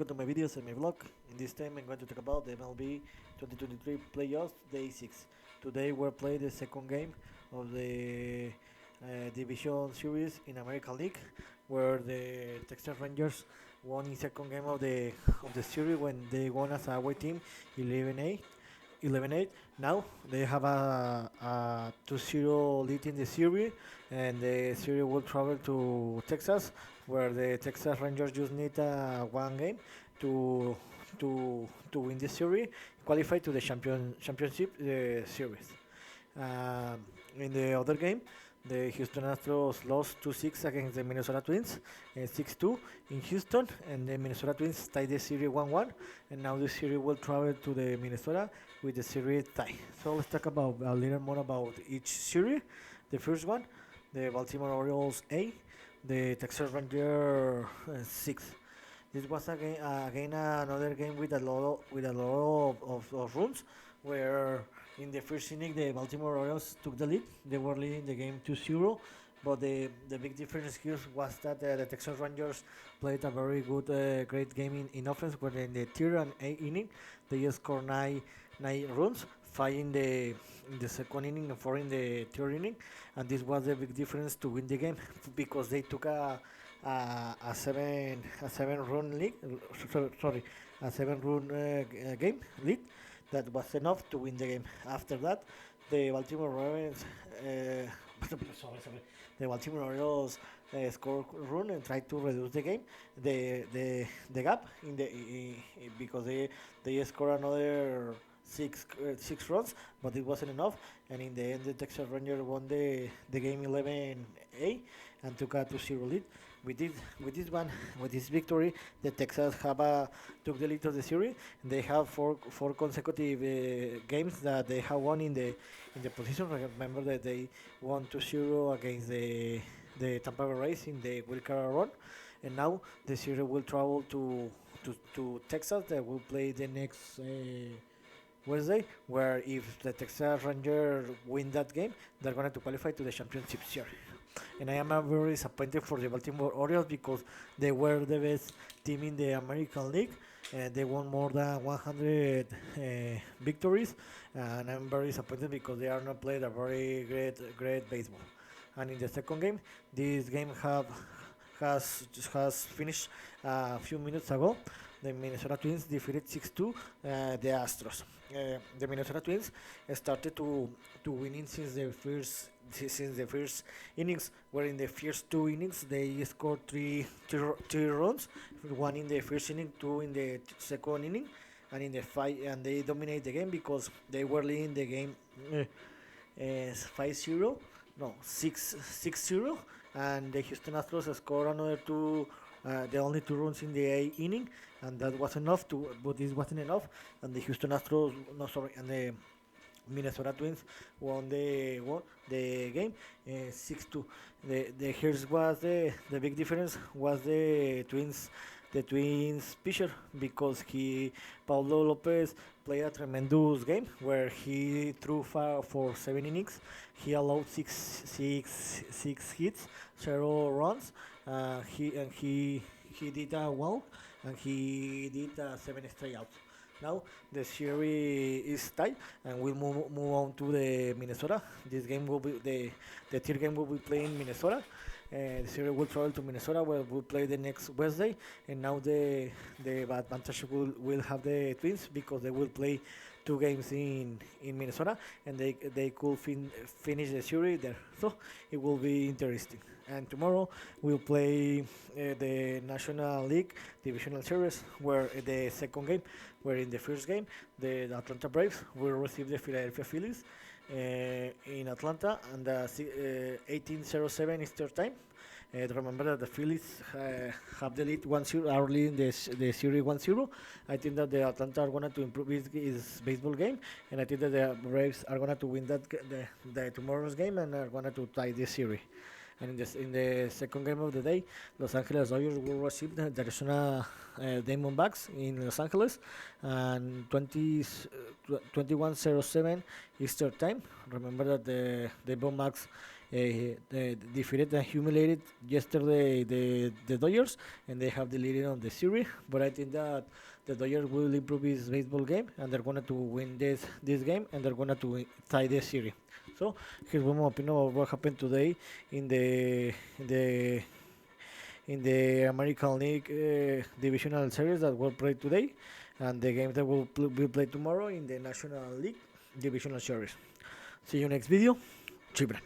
welcome to my videos and my vlog. In this time I'm going to talk about the MLB 2023 playoffs day 6. Today we're playing the second game of the division series in American League, where the Texas Rangers won in second game of the series when they won as a away team 11-8. 11-8. Now they have a 2-0 lead in the series, and the series will travel to Texas, where the Texas Rangers just need one game to to win the series, qualify to the championship series. In the other game, the Houston Astros lost 2-6 against the Minnesota Twins, 6-2 in Houston, and the Minnesota Twins tied the series 1-1, and now the series will travel to the Minnesota with the series tie. So let's talk about a little more about each series. The first one, the Baltimore Orioles A, the Texas Rangers 6. This was again another game with a lot of runs, where in the first inning the Baltimore Orioles took the lead. They were leading the game 2-0, but the big difference here was that the Texas Rangers played a very good, great game in offense. Where in the third and eighth inning they scored nine runs, five in the second inning and four in the third inning, and this was the big difference to win the game because they took a seven run lead. Sorry, a 7 run game lead that was enough to win the game. After that, the Baltimore Ravens, sorry, the Baltimore Orioles scored run and tried to reduce the game, the gap because they scored another six runs, but it wasn't enough. And in the end, the Texas Rangers won the game 11-A and took a 2-0 lead. With this victory, the Texas took the lead of the series. They have four consecutive games that they have won in the position. Remember that they won 2-0 against the Tampa Bay Rays in the wild card run, and now the series will travel to Texas. They will play the next Wednesday, where if the Texas Rangers win that game, they're going to qualify to the championship series. And I am very disappointed for the Baltimore Orioles because they were the best team in the American League. And they won more than 100 victories, and I'm very disappointed because they are not played a very great baseball. And in the second game, this game has finished a few minutes ago. The Minnesota Twins defeated 6-2 the Astros. The Minnesota Twins started to winning since the first innings. Where in the first two innings they scored three runs, one in the first inning, two in the second inning, and in the five, and they dominate the game because they were leading the game 5-0, no 6-0, and the Houston Astros scored another two. The only two runs in the eighth inning, and that was enough but this wasn't enough, and the Houston Astros, no sorry, and the Minnesota Twins won the game 6-2. The here's was the big difference was the Twins pitcher, because Paulo Lopez played a tremendous game where he threw for 7 innings. He allowed six hits, 0 runs. He did a walk, and he did 7 strikeouts. Now the series is tied, and we'll move on to the Minnesota. This game will be the third game will be played in Minnesota. The series will travel to Minnesota, where we'll play the next Wednesday. And now the advantage will have the Twins because they will play two games in Minnesota, and they could finish the series there. So it will be interesting. And tomorrow we'll play the National League Divisional Series, where the second game, where in the first game the Atlanta Braves will receive the Philadelphia Phillies in Atlanta, and 18:07 Eastern time. Remember that the Phillies have the lead 1-0 early in the series 1-0. I think that the Atlanta are going to improve his baseball game, and I think that the Braves are going to win the tomorrow's game and are going to tie this series. And in the second game of the day, Los Angeles Dodgers will receive the Arizona Diamondbacks in Los Angeles, and 21:07 Eastern time. Remember that the Diamondbacks they defeated and humiliated yesterday the Dodgers, and they have the lead on the series. But I think that the Dodgers will improve his baseball game, and they're going to win this game, and they're going to tie the series. So here's one more opinion of what happened today in the American League divisional series that will play today, and the game that will be played tomorrow in the National League divisional series. See you next video. Chibra.